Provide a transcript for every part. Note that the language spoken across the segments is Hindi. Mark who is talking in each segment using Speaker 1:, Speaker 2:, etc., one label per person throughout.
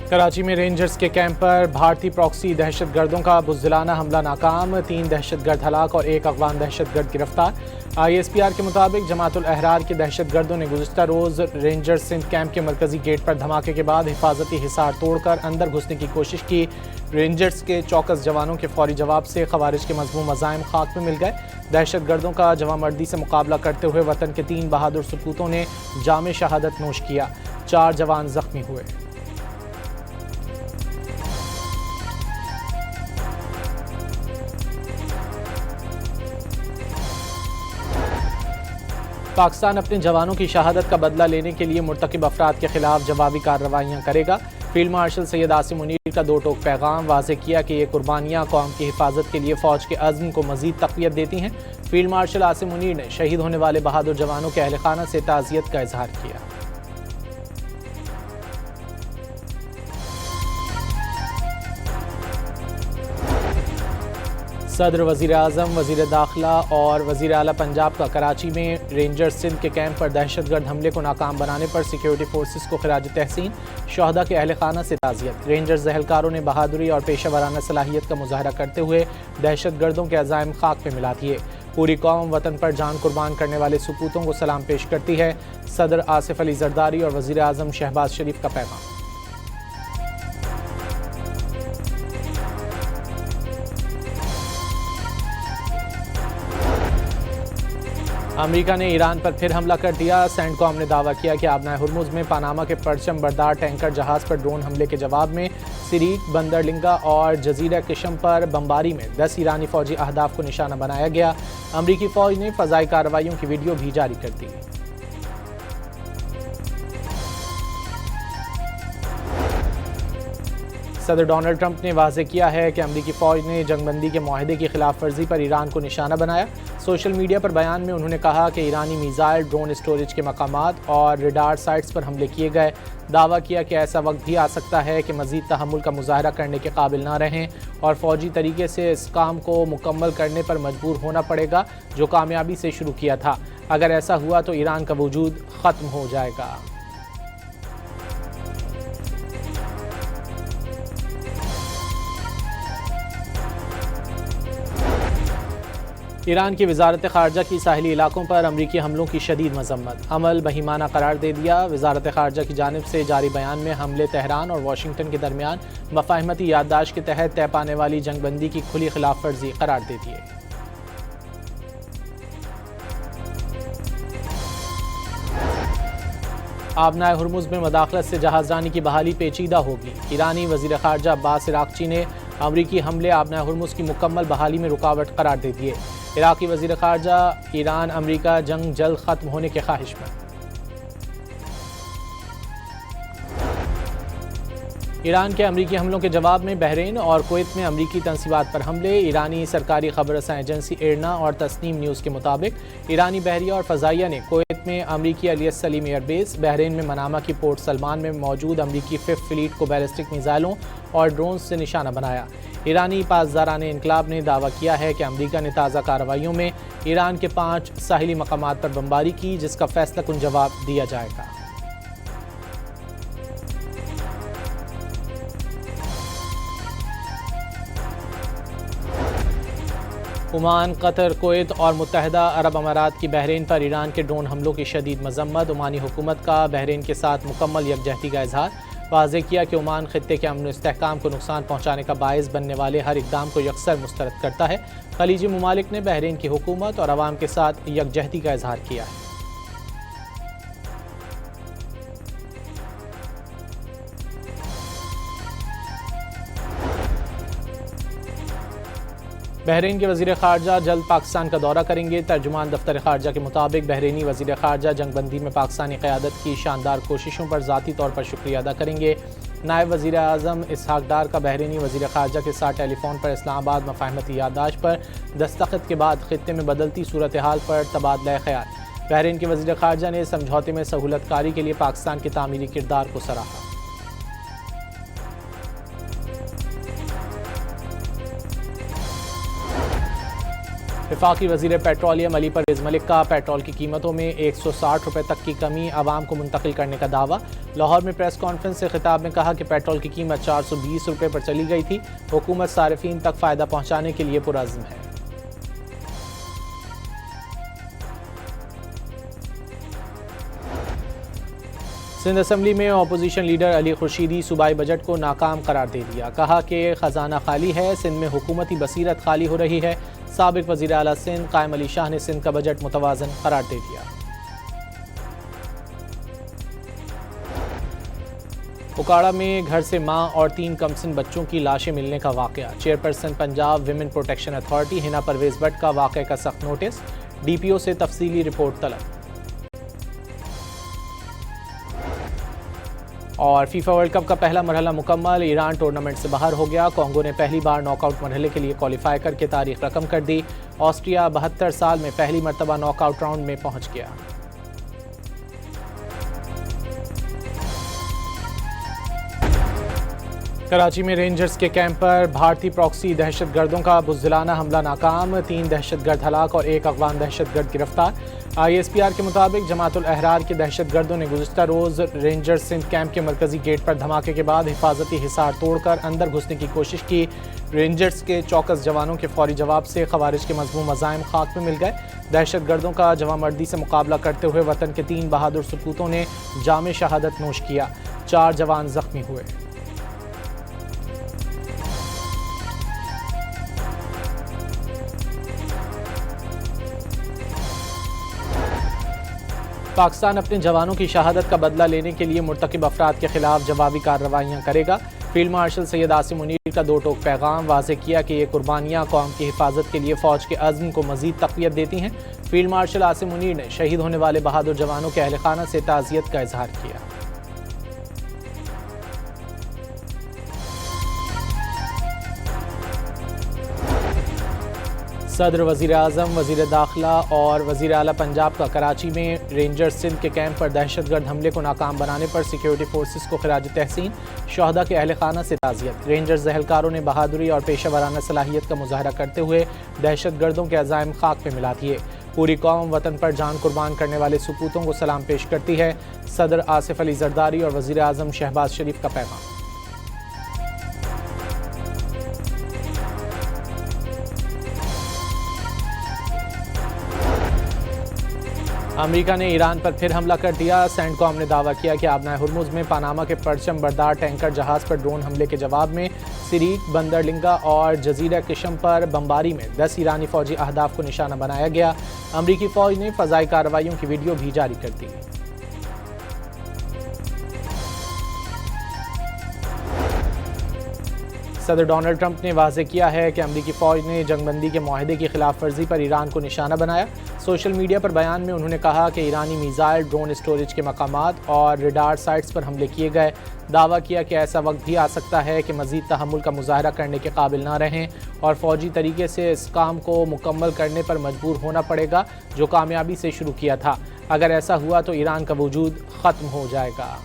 Speaker 1: कराची में रेंजर्स के कैंप पर भारतीय प्रॉक्सी दहशतगर्दों का बुज़दिलाना हमला नाकाम, 3 दहशतगर्द हलाक और 1 अफगान दहशतगर्द गिरफ्तार। ISPR के मुताबिक जमातुल अहरार के दहशतगर्दों ने गुज़िश्ता रोज़ रेंजर्स सिंध कैंप के मरकजी गेट पर धमाके के बाद हिफाजती हिसार तोड़कर अंदर घुसने की कोशिश की। रेंजर्स के चौकस जवानों के फौरी जवाब से खवारिज के मज़मूम अज़ाइम खाक में मिल गए। दहशतगर्दों का जवामर्दी से मुकाबला करते हुए वतन के 3 बहादुर सपूतों ने जाम शहादत नोश किया। 4 जवान जख्मी हुए। पाकिस्तान अपने जवानों की शहादत का बदला लेने के लिए मुर्तकिब अफराद के खिलाफ जवाबी कार्रवाइयाँ करेगा। फील्ड मार्शल सैयद आसिम मुनीर का 2 टोक पैगाम वाज़ेह किया कि ये कुर्बानियाँ कौम की हिफाजत के लिए फ़ौज के अज़्म को मज़ीद तक़वियत देती हैं। फील्ड मार्शल आसिम मुनीर ने शहीद होने वाले बहादुर जवानों के अहल खाना से ताज़ियत का इजहार किया। सदर, वज़ीर आज़म, वज़ीर दाखिला और वज़ीर आला पंजाब का कराची में रेंजर्स सिंध के कैंप पर दहशतगर्द हमले को नाकाम बनाने पर सिक्योरिटी फोर्सेस को खिराज तहसीन, शहदा के अहल खाना से ताज़ियत। रेंजर्स एहलकारों ने बहादुरी और पेशा वराना सलाहियत का मुजाहरा करते हुए दहशतगर्दों के अज़ाइम खाक में मिला दिए। पूरी कौम वतन पर जान कुर्बान करने वाले सपूतों को सलाम पेश करती है। सदर आसिफ अली जरदारी और वज़ीर आज़म शहबाज शरीफ का पैगाम। अमेरिका ने ईरान पर फिर हमला कर दिया। सेंटकॉम ने दावा किया कि आबनाए हुर्मुज़ में पनामा के परचम बरदार टैंकर जहाज़ पर ड्रोन हमले के जवाब में सिरीक, बंदरलिंगा और जजीरा किशम पर बमबारी में 10 ईरानी फौजी अहदाफ को निशाना बनाया गया। अमरीकी फ़ौज ने फ़ज़ाई कार्रवाइयों की वीडियो भी जारी कर दी। सदर डोनाल्ड ट्रंप ने वाज़ेह किया है कि अमरीकी फ़ौज ने जंगबंदी के मुआहदे की खिलाफ वर्जी पर ईरान को निशाना बनाया। सोशल मीडिया पर बयान में उन्होंने कहा कि ईरानी मिसाइल, ड्रोन स्टोरेज के मकामात और रेडार साइट्स पर हमले किए गए। दावा किया कि ऐसा वक्त भी आ सकता है कि मज़ीद तहम्मुल का मुजाहरा करने के काबिल ना रहें और फ़ौजी तरीके से इस काम को मुकम्मल करने पर मजबूर होना पड़ेगा जो कामयाबी से शुरू किया था। अगर ऐसा हुआ तो ईरान का वजूद ख़त्म हो जाएगा। ईरान की वजारत ख़ारजा की साहिली इलाकों पर अमरीकी हमलों की शदीद मजम्मत, अमल बहीमाना करार दे दिया। वजारत ख़ारजा की जानिब से जारी बयान में हमले तेहरान और वाशिंगटन के दरमियान मफाहमती याददाश्त के तहत तय पाने वाली जंगबंदी की खुली खिलाफ वर्जी करार दे दिए। आबनाए हुर्मुज़ में मदाखलत से जहाज़रानी की बहाली पेचीदा होगी। ईरानी वज़ीर ख़ारजा अब्बास इराक़ची ने अमरीकी हमले आबनाए हुर्मुज़ की मुकम्मल बहाली में रुकावट करार दे दिए। इराक़ी वज़ीर ख़ारजा ईरान अमरीका जंग जल्द ख़त्म होने के ख्वाहिशमंद। ईरान के अमरीकी हमलों के जवाब में बहरीन और कुवैत में अमरीकी तंसीबात पर हमले। ईरानी सरकारी खबर रसां एजेंसी एरना और तस्नीम न्यूज़ के मुताबिक ईरानी बहरिया और फ़ज़ाइया ने कुवैत में अमरीकी अलियस सलीम एयरबेस, बहरीन में मनामा की पोर्ट सलमान में मौजूद अमरीकी 5th फ्लीट को बैलिस्टिक मिसाइलों और ड्रोन से निशाना बनाया। ईरानी पासदारान इनकलाब ने दावा किया है कि अमरीका ने ताज़ा कार्रवाइयों में ईरान के 5 साहिली मकामात पर बमबारी की, जिसका फैसला कुन जवाब दिया जाएगा। ओमान, कतर, कुवैत और मुत्तहदा अरब अमारात की बहरीन पर ईरान के ड्रोन हमलों की शदीद मजम्मत। ओमानी हुकूमत का बहरीन के साथ मुकम्मल यकजहती का इजहार। वाज़ेह किया कि ओमान खित्ते के अमन इस्तेहकाम को नुकसान पहुँचाने का बायस बनने वाले हर इक़दाम को यकसर मुस्तरद करता है। खलीजी ममालिक ने बहरीन की हुकूमत और अवाम के साथ यकजहती का इजहार किया है। बहरीन के वज़ीर ख़ारजा जल्द पाकिस्तान का दौरा करेंगे। तर्जुमान दफ्तर ख़ारजा के मुताबिक बहरीनी वज़ीर ख़ारजा जंगबंदी में पाकिस्तानी क़यादत की शानदार कोशिशों पर ज़ाती तौर पर शुक्रिया अदा करेंगे। नायब वज़ीर आज़म इसहाक़ डार का बहरीनी वज़ीर ख़ारजा के साथ टेलीफोन पर इस्लामाबाद मफाहमती याददाश्त पर दस्तखत के बाद ख़ित्ते में बदलती सूरत हाल पर तबादला ख़याल। बहरीन के वज़ीर ख़ारजा ने समझौते में सहूलतकारी के लिए पाकिस्तान के तामीरी किरदार को सराहा। वफाकी वज़ीर पेट्रोलियम अली परवेज़ मलिक का पेट्रोल की कीमतों में 160 रुपये तक की कमी आवाम को मुंतकिल करने का दावा। लाहौर में प्रेस कॉन्फ्रेंस से खिताब में कहा कि पेट्रोल की कीमत 420 रुपये पर चली गई थी। हुकूमत सारिफीन तक फ़ायदा पहुँचाने के लिए पुरज़्म है। सिंध असम्बली में अपोजिशन लीडर अली खुर्शीदी सूबाई बजट को नाकाम करार दे दिया। कहा कि खजाना खाली है, सिंध में हुकूमती बसीरत खाली हो रही है। साबिक वज़ीर आला सिंध कायम अली शाह ने सिंध का बजट मुतवाज़न करार दे दिया। उकाड़ा में घर से मां और 3 कमसिन बच्चों की लाशें मिलने का वाक़या। Chairperson Punjab women protection authority Hina Parvez Bhatt का वाक़े का सख्त नोटिस। DPO से तफसीली रिपोर्ट तलब। और फीफा वर्ल्ड कप का पहला मरहला मुकम्मल, ईरान टूर्नामेंट से बाहर हो गया। कॉन्गो ने पहली बार नॉकआउट मरहले के लिए क्वालिफाई करके तारीख रकम कर दी। ऑस्ट्रिया 72 साल में पहली मरतबा नॉकआउट राउंड में पहुंच गया। कराची में रेंजर्स के कैंप पर भारतीय प्रॉक्सी दहशतगर्दों का बुज़दिलाना हमला नाकाम। 3 दहशतगर्द हलाक और 1 अफगान दहशतगर्द गिरफ्तार। ISPR के मुताबिक जमातुल अहरार के दहशतगर्दों ने गुज़िश्ता रोज़ रेंजर्स सिंध कैंप के मरकजी गेट पर धमाके के बाद हिफाजती हिसार तोड़कर अंदर घुसने की कोशिश की। रेंजर्स के चौकस जवानों के फौरी जवाब से खवारिज के मज़मूम अज़ाइम खाक में मिल गए। दहशतगर्दों का जवामर्दी से मुकाबला करते हुए वतन के 3 बहादुर सपूतों ने जाम शहादत नोश किया। 4 जवान जख्मी हुए। पाकिस्तान अपने जवानों की शहादत का बदला लेने के लिए मुर्तकिब अफराद के खिलाफ जवाबी कार्रवाइयाँ करेगा। फील्ड मार्शल सैयद आसिम मुनीर का 2 टोक पैगाम वाज़ेह किया कि ये कुर्बानियाँ कौम की हिफाजत के लिए फ़ौज के अज़्म को मज़ीद तक़वियत देती हैं। फील्ड मार्शल आसिम मुनीर ने शहीद होने वाले बहादुर जवानों के अहल खाना से ताज़ियत का इजहार किया। सदर, वज़ीर आज़म, वज़ीर दाखिला और वज़ीर आला पंजाब का कराची में रेंजर्स सिंध के कैंप पर दहशतगर्द हमले को नाकाम बनाने पर सिक्योरिटी फोर्सेस को खिराज तहसीन। शहदा के अहल खाना से ताज़ियत। रेंजर्स एहलकारों ने बहादुरी और पेशा वराना सलाहियत का मुजाहरा करते हुए दहशतगर्दों के अज़ाइम खाक पे मिला दिए। पूरी कौम वतन पर जान कुर्बान करने वाले सपूतों को सलाम पेश करती है। सदर आसिफ अली जरदारी और वज़ीर आज़म शहबाज शरीफ का पैगाम। अमेरिका ने ईरान पर फिर हमला कर दिया। सेंटकॉम ने दावा किया कि आबनाए हुर्मुज़ में पनामा के परचम बरदार टैंकर जहाज़ पर ड्रोन हमले के जवाब में सिरीक, बंदरलिंगा और जजीरा किशम पर बमबारी में 10 ईरानी फौजी अहदाफ को निशाना बनाया गया। अमरीकी फ़ौज ने फ़ज़ाई कार्रवाइयों की वीडियो भी जारी कर दी। सदर डोनाल्ड ट्रंप ने वाज़ेह किया है कि अमरीकी फ़ौज ने जंगबंदी के मुआहदे की खिलाफ वर्जी पर ईरान को निशाना बनाया। सोशल मीडिया पर बयान में उन्होंने कहा कि ईरानी मिसाइल, ड्रोन स्टोरेज के मकामात और रेडार साइट्स पर हमले किए गए। दावा किया कि ऐसा वक्त भी आ सकता है कि मज़ीद तहम्मुल का मुजाहरा करने के काबिल ना रहें और फ़ौजी तरीके से इस काम को मुकम्मल करने पर मजबूर होना पड़ेगा जो कामयाबी से शुरू किया था। अगर ऐसा हुआ तो ईरान का वजूद ख़त्म हो जाएगा।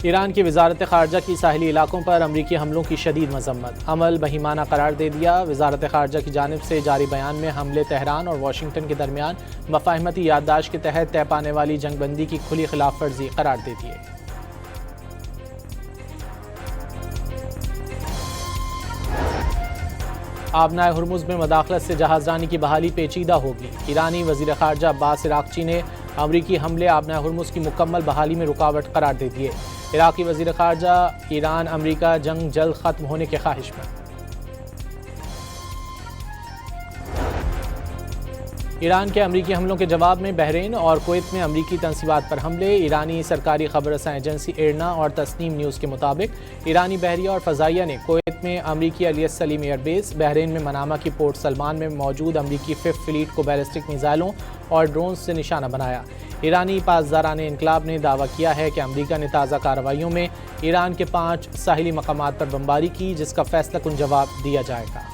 Speaker 1: ईरान की वजारत ख़ारजा की साहिली इलाकों पर अमरीकी हमलों की शदीद मजम्मत। अमल बहीमाना करार दे दिया। वजारत ख़ारजा की जानिब से जारी बयान में हमले तेहरान और वाशिंगटन के दरमियान मफाहमती याददाश्त के तहत तय पाने वाली जंगबंदी की खुली खिलाफ वर्जी करार दे दिए। आबनाए हुर्मुज़ में मदाखलत से जहाज़रानी की बहाली पेचीदा होगी। ईरानी वज़ीर ख़ारजा अब्बास इराक़ची ने अमरीकी हमले आबनाए हुर्मुज़ की मुकम्मल बहाली में रुकावट करार दे दिए। इराक़ी वज़ीर ख़ारजा ईरान अमरीका जंग जल्द ख़त्म होने के ख्वाहिशमंद। ईरान के अमरीकी हमलों के जवाब में बहरीन और कुवैत में अमरीकी तंसीबात पर हमले। ईरानी सरकारी खबर रसां एजेंसी एरना और तस्नीम न्यूज़ के मुताबिक ईरानी बहरिया और फ़ज़ाइया ने कुवैत में अमरीकी अलियस सलीम एयरबेस, बहरीन में मनामा की पोर्ट सलमान में मौजूद अमरीकी 5th फ्लीट को बैलिस्टिक मिसाइलों और ड्रोन से निशाना बनाया। ईरानी पासदारान इनकलाब ने दावा किया है कि अमरीका ने ताज़ा कार्रवाइयों में ईरान के 5 साहिली मकामात पर बमबारी की, जिसका फैसला कुन जवाब दिया जाएगा।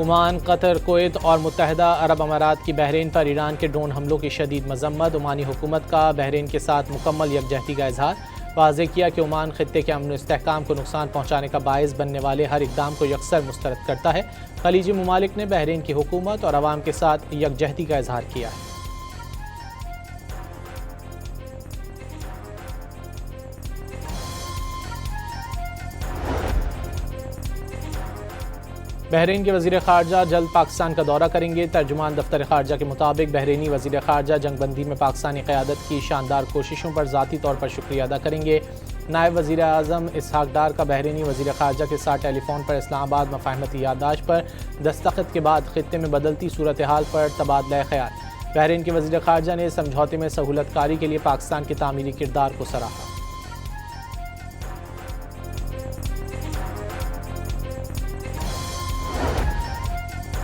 Speaker 1: ओमान, कतर, कुवैत और मुत्तहदा अरब अमारात की बहरीन पर ईरान के ड्रोन हमलों की शदीद मजम्मत। ओमानी हुकूमत का बहरीन के साथ मुकम्मल यकजहती का इजहार। वाज़ेह किया कि ओमान खित्ते के अमन इस्तेहकाम को नुकसान पहुँचाने का बायस बनने वाले हर इक़दाम को यकसर मुस्तरद करता है। खलीजी ममालिक ने बहरीन की हुकूमत और अवाम के साथ यकजहती का इजहार किया है। बहरीन के वज़ीर ख़ारजा जल्द पाकिस्तान का दौरा करेंगे। तर्जुमान दफ्तर ख़ारजा के मुताबिक बहरीनी वज़ीर ख़ारजा जंगबंदी में पाकिस्तानी क़यादत की शानदार कोशिशों पर ज़ाती तौर पर शुक्रिया अदा करेंगे। नायब वज़ीर आज़म इसहाक डार का बहरीनी वज़ीर ख़ारजा के साथ टेलीफोन पर इस्लामाबाद मफ़ाहमती याददाश्त पर दस्तखत के बाद ख़ित्ते में बदलती सूरत हाल पर तबादला ख़याल। बहरीन के वज़ीर ख़ारजा ने समझौते में सहूलतकारी के लिए पाकिस्तान के तामीरी किरदार को सराहा।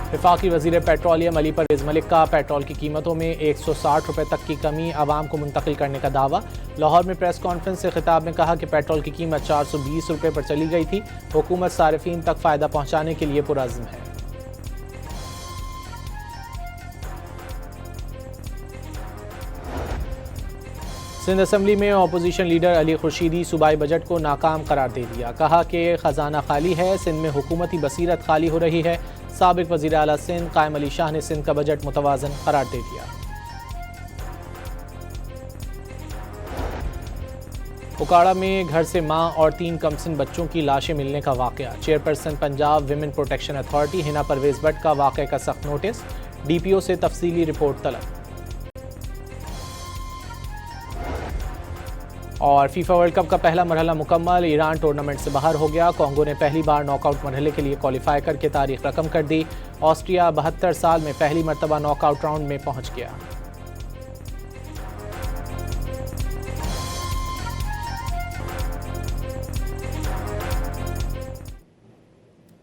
Speaker 1: वफाकी वज़ीर पेट्रोलियम अली परवेज़ मलिक का पेट्रोल की कीमतों में 160 रुपये तक की कमी आवाम को मुंतकिल करने का दावा। लाहौर में प्रेस कॉन्फ्रेंस से खिताब में कहा कि पेट्रोल की कीमत 420 रुपये पर चली गई थी। हुकूमत सारिफीन तक फ़ायदा पहुँचाने के लिए पुरअज़्म है। सिंध असम्बली में अपोजिशन लीडर अली खुर्शीदी सूबाई बजट को नाकाम करार दे दिया। कहा कि ख़जाना खाली है, सिंध में हुकूमती बसीरत खाली हो रही है। साबिक़ वज़ीर आला सिंध कायम अली शाह ने सिंध का बजट मुतवाज़न करार दे दिया। उकाड़ा में घर से मां और 3 कमसिन बच्चों की लाशें मिलने का वाक़या। Chairperson Punjab women protection authority Hina Parvez Bhatt का वाक़े का सख्त नोटिस। DPO से तफसीली रिपोर्ट तलब। और फीफा वर्ल्ड कप का पहला मरहला मुकम्मल। ईरान टूर्नामेंट से बाहर हो गया। कॉन्गो ने पहली बार नॉकआउट मरहले के लिए क्वालिफाई करके तारीख रकम कर दी। ऑस्ट्रिया 72 साल में पहली मरतबा नॉकआउट राउंड में पहुंच गया।